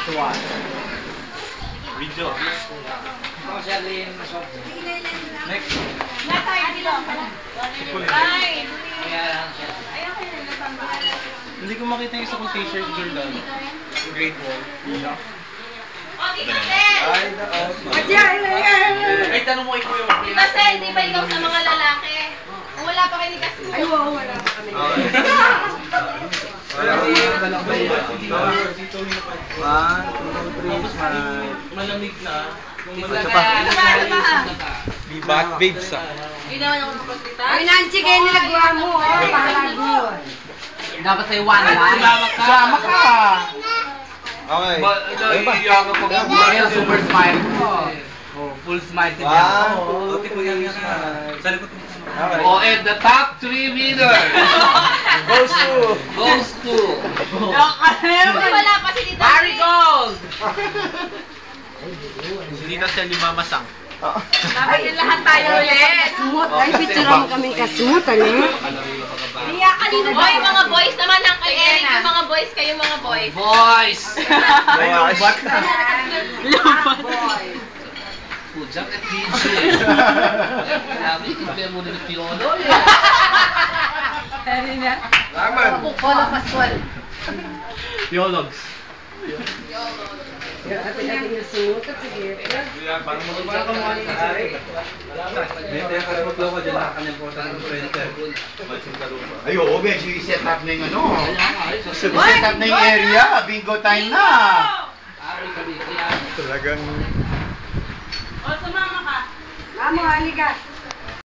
Tuwan. Video. Ikaw siya rin. Next. Natay dito pala. Ay, ayaw kayo nagtatambal. Hindi ko makita yung isa kong t-shirt, Jordan. Great Wall. Ay, tanong mo ikaw yung... Di ba, Sel, di ba ikaw sa mga lalaki? O wala pa kayo ni Kasi? Ay, oo, wala pa kami. Malamig na. Back babes ah. Hindi naman ako makaslita. Ay, Nancy, kayo nilagawa mo. Pahalag mo. Dapat sa'yo one line. Sama ka! Okay. Naiiyakan ko nga. Kaya super smile ko. Oh, full smile ka dyan. Sa likod mo. Oh, and the top 3 winners Goes to... Wala pa si Tita. Marigold! Hindi na siya limamasang. Dapat yung lahat tayo ulit. Smooth. Ay, picture mo kaming kasmooth, ano? Iya, kanina. Hoy, mga boys naman ang kay Eric. Yung mga boys, kayo mga boys. Boys! Lubat na. Pujak at DJ. Alam mo, ikipin mo na ng piolo. Ano na? Laman. Polo Pascual. Piologs. Ating-ating yung smooth at sige. Parang kamukha ni Ari. Dito yung kasmutlo ko dyan na kanyang portal ng printer. Ay, oo, guys, yung set up na yung ano. Set up na yung area. Bingo time na. Talagang... O, sumama ka. Amo, halika.